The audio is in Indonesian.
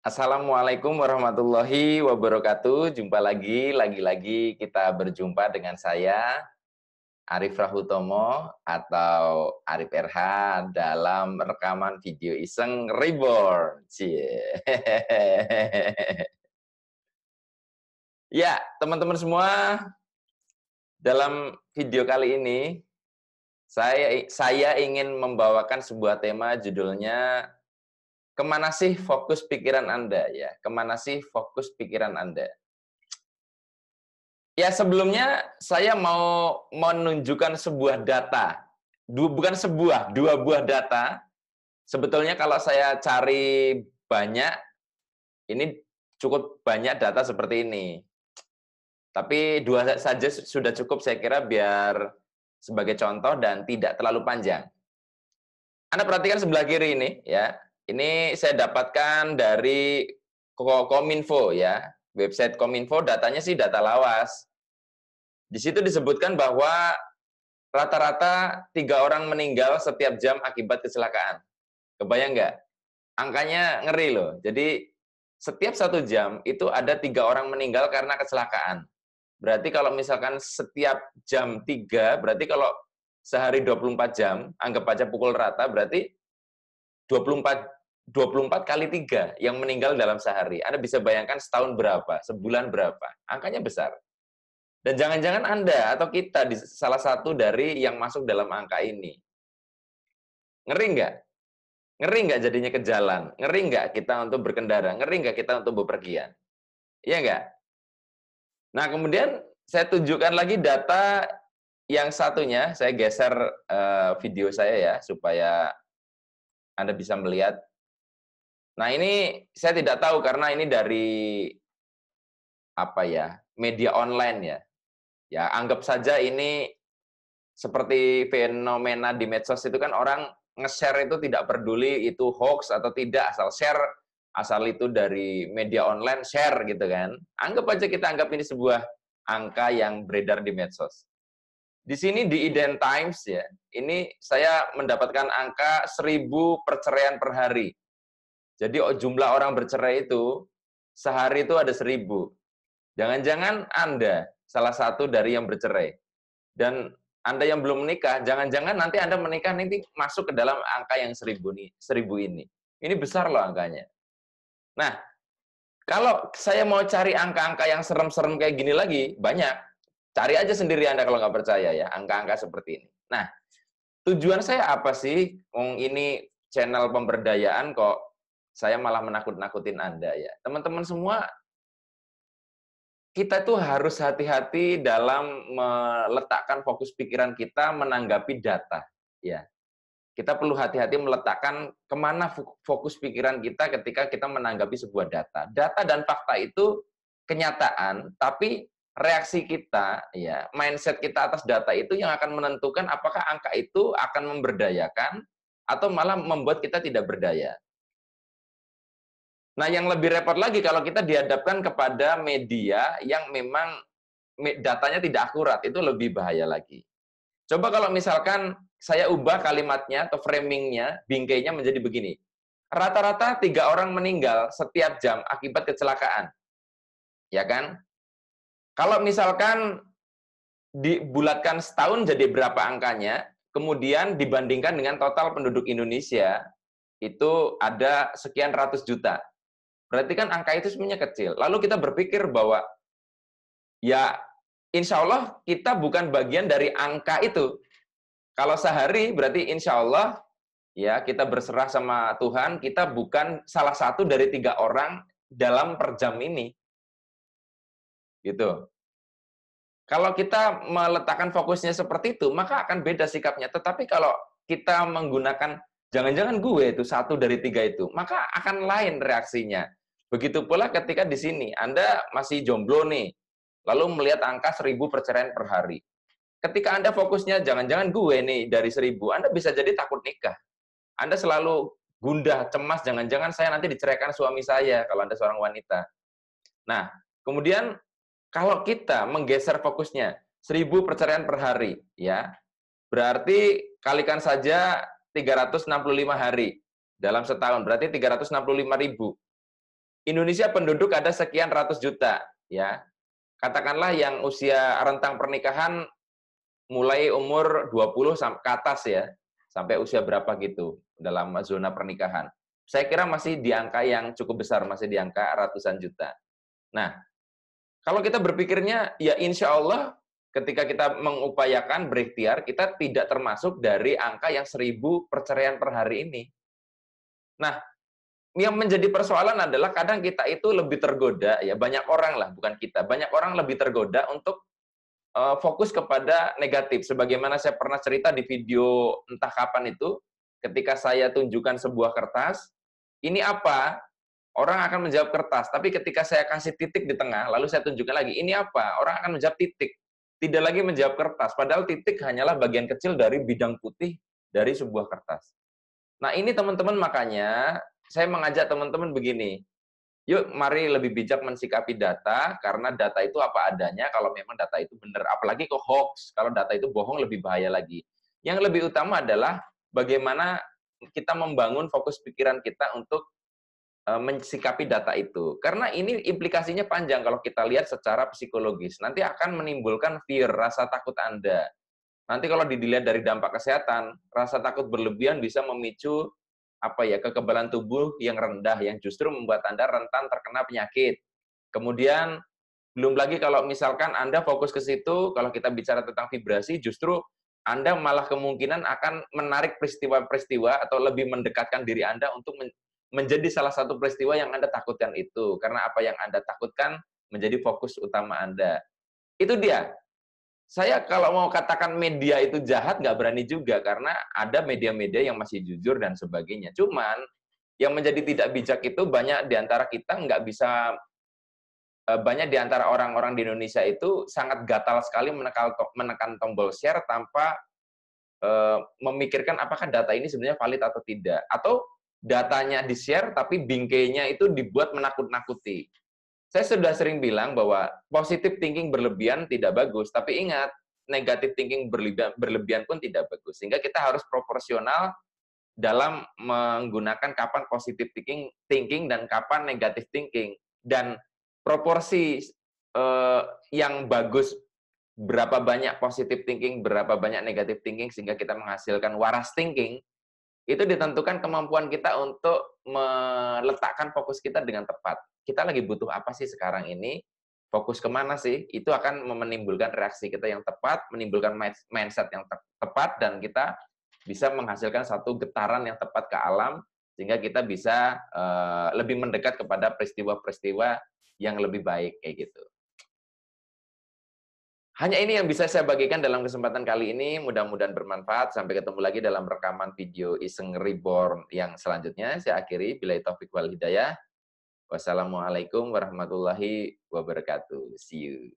Assalamualaikum warahmatullahi wabarakatuh. Jumpa lagi kita berjumpa dengan saya, Arif Rahutomo atau Arif RH dalam rekaman video iseng Reborn. Cie. Ya, teman-teman semua, dalam video kali ini saya ingin membawakan sebuah tema judulnya kemana sih fokus pikiran Anda ya? Kemana sih fokus pikiran Anda? Ya, sebelumnya saya mau menunjukkan sebuah data. Bukan sebuah, dua buah data. Sebetulnya kalau saya cari banyak, ini cukup banyak data seperti ini. Tapi dua saja sudah cukup saya kira biar sebagai contoh dan tidak terlalu panjang. Anda perhatikan sebelah kiri ini ya. Ini saya dapatkan dari Kominfo ya. Website Kominfo, datanya sih data lawas. Di situ disebutkan bahwa rata-rata 3 orang meninggal setiap jam akibat kecelakaan. Kebayang nggak? Angkanya ngeri loh. Jadi setiap 1 jam itu ada 3 orang meninggal karena kecelakaan. Berarti kalau misalkan setiap jam 3, berarti kalau sehari 24 jam, anggap aja pukul rata, berarti 24 24 kali 3 yang meninggal dalam sehari. Anda bisa bayangkan setahun berapa, sebulan berapa. Angkanya besar. Dan jangan-jangan Anda atau kita di salah satu dari yang masuk dalam angka ini. Ngeri nggak? Ngeri nggak jadinya ke jalan? Ngeri nggak kita untuk berkendara? Ngeri nggak kita untuk bepergian? Iya nggak? Nah, kemudian saya tunjukkan lagi data yang satunya, saya geser video saya ya, supaya Anda bisa melihat. Nah, ini saya tidak tahu karena ini dari apa ya, media online ya. Ya, anggap saja ini seperti fenomena di medsos itu kan orang nge-share itu tidak peduli itu hoax atau tidak, asal share, asal itu dari media online, share gitu kan. Anggap aja kita anggap ini sebuah angka yang beredar di medsos. Di sini di Iden Times ya, ini saya mendapatkan angka 1.000 perceraian per hari. Jadi jumlah orang bercerai itu sehari itu ada 1.000. Jangan-jangan Anda salah satu dari yang bercerai. Dan Anda yang belum menikah, jangan-jangan nanti Anda menikah nanti masuk ke dalam angka yang 1.000 ini. Ini besar loh angkanya. Nah, kalau saya mau cari angka-angka yang serem-serem kayak gini lagi, banyak. Cari aja sendiri Anda kalau nggak percaya ya, angka-angka seperti ini. Nah, tujuan saya apa sih? Ini channel pemberdayaan kok saya malah menakut-nakutin Anda ya. Teman-teman semua, kita tuh harus hati-hati dalam meletakkan fokus pikiran kita menanggapi data. Ya, kita perlu hati-hati meletakkan kemana fokus pikiran kita ketika kita menanggapi sebuah data. Data dan fakta itu kenyataan, tapi reaksi kita, ya, mindset kita atas data itu yang akan menentukan apakah angka itu akan memberdayakan atau malah membuat kita tidak berdaya. Nah, yang lebih repot lagi kalau kita dihadapkan kepada media yang memang datanya tidak akurat, itu lebih bahaya lagi. Coba kalau misalkan saya ubah kalimatnya atau framingnya, bingkainya menjadi begini. Rata-rata 3 orang meninggal setiap jam akibat kecelakaan. Ya kan? Kalau misalkan dibulatkan setahun jadi berapa angkanya, kemudian dibandingkan dengan total penduduk Indonesia, itu ada sekian ratus juta. Berarti kan angka itu sebenarnya kecil. Lalu kita berpikir bahwa ya insya Allah kita bukan bagian dari angka itu. Kalau sehari berarti insya Allah ya kita berserah sama Tuhan, kita bukan salah satu dari 3 orang dalam per jam ini. Gitu. Kalau kita meletakkan fokusnya seperti itu, maka akan beda sikapnya. Tetapi kalau kita menggunakan jangan-jangan gue itu satu dari 3 itu, maka akan lain reaksinya. Begitu pula ketika di sini Anda masih jomblo nih, lalu melihat angka 1.000 perceraian per hari. Ketika Anda fokusnya jangan-jangan gue nih dari 1.000, Anda bisa jadi takut nikah. Anda selalu gundah, cemas, jangan-jangan saya nanti diceraikan suami saya kalau Anda seorang wanita. Nah, kemudian kalau kita menggeser fokusnya 1.000 perceraian per hari, ya, berarti kalikan saja 365 hari dalam setahun, berarti 365.000. Indonesia penduduk ada sekian ratus juta, ya. Katakanlah yang usia rentang pernikahan mulai umur 20 ke atas ya, sampai usia berapa gitu dalam zona pernikahan. Saya kira masih di angka yang cukup besar, masih di angka ratusan juta. Nah, kalau kita berpikirnya, ya insya Allah ketika kita mengupayakan berikhtiar, kita tidak termasuk dari angka yang 1.000 perceraian per hari ini. Nah, yang menjadi persoalan adalah kadang kita itu lebih tergoda, ya banyak orang lah, bukan kita, banyak orang lebih tergoda untuk fokus kepada negatif. Sebagaimana saya pernah cerita di video entah kapan itu, ketika saya tunjukkan sebuah kertas, ini apa? Orang akan menjawab kertas, tapi ketika saya kasih titik di tengah, lalu saya tunjukkan lagi, ini apa? Orang akan menjawab titik. Tidak lagi menjawab kertas, padahal titik hanyalah bagian kecil dari bidang putih dari sebuah kertas. Nah, ini teman-teman makanya saya mengajak teman-teman begini, yuk mari lebih bijak mensikapi data, karena data itu apa adanya kalau memang data itu benar. Apalagi ke hoax, kalau data itu bohong lebih bahaya lagi. Yang lebih utama adalah bagaimana kita membangun fokus pikiran kita untuk mensikapi data itu. Karena ini implikasinya panjang kalau kita lihat secara psikologis. Nanti akan menimbulkan fear, rasa takut Anda. Nanti kalau dilihat dari dampak kesehatan, rasa takut berlebihan bisa memicu kekebalan tubuh yang rendah yang justru membuat Anda rentan terkena penyakit. Kemudian belum lagi kalau misalkan Anda fokus ke situ, kalau kita bicara tentang vibrasi, justru Anda malah kemungkinan akan menarik peristiwa-peristiwa atau lebih mendekatkan diri Anda untuk menjadi salah satu peristiwa yang Anda takutkan itu. Karena apa yang Anda takutkan menjadi fokus utama Anda. Itu dia. Saya kalau mau katakan media itu jahat, nggak berani juga, karena ada media-media yang masih jujur dan sebagainya. Cuman, yang menjadi tidak bijak itu banyak di antara kita nggak bisa, banyak di antara orang-orang di Indonesia itu sangat gatal sekali menekan tombol share tanpa memikirkan apakah data ini sebenarnya valid atau tidak. Atau datanya di-share, tapi bingkainya itu dibuat menakut-nakuti. Saya sudah sering bilang bahwa positive thinking berlebihan tidak bagus, tapi ingat, negative thinking berlebihan pun tidak bagus. Sehingga kita harus proporsional dalam menggunakan kapan positive thinking dan kapan negative thinking. Dan proporsi yang bagus, berapa banyak positive thinking, berapa banyak negative thinking, sehingga kita menghasilkan waras thinking, itu ditentukan kemampuan kita untuk meletakkan fokus kita dengan tepat. Kita lagi butuh apa sih sekarang ini? Fokus kemana sih? Itu akan menimbulkan reaksi kita yang tepat, menimbulkan mindset yang tepat, dan kita bisa menghasilkan satu getaran yang tepat ke alam, sehingga kita bisa lebih mendekat kepada peristiwa-peristiwa yang lebih baik, kayak gitu. Hanya ini yang bisa saya bagikan dalam kesempatan kali ini, mudah-mudahan bermanfaat. Sampai ketemu lagi dalam rekaman video Iseng Reborn yang selanjutnya. Saya akhiri, billahi taufik wal hidayah. Wassalamualaikum warahmatullahi wabarakatuh. See you.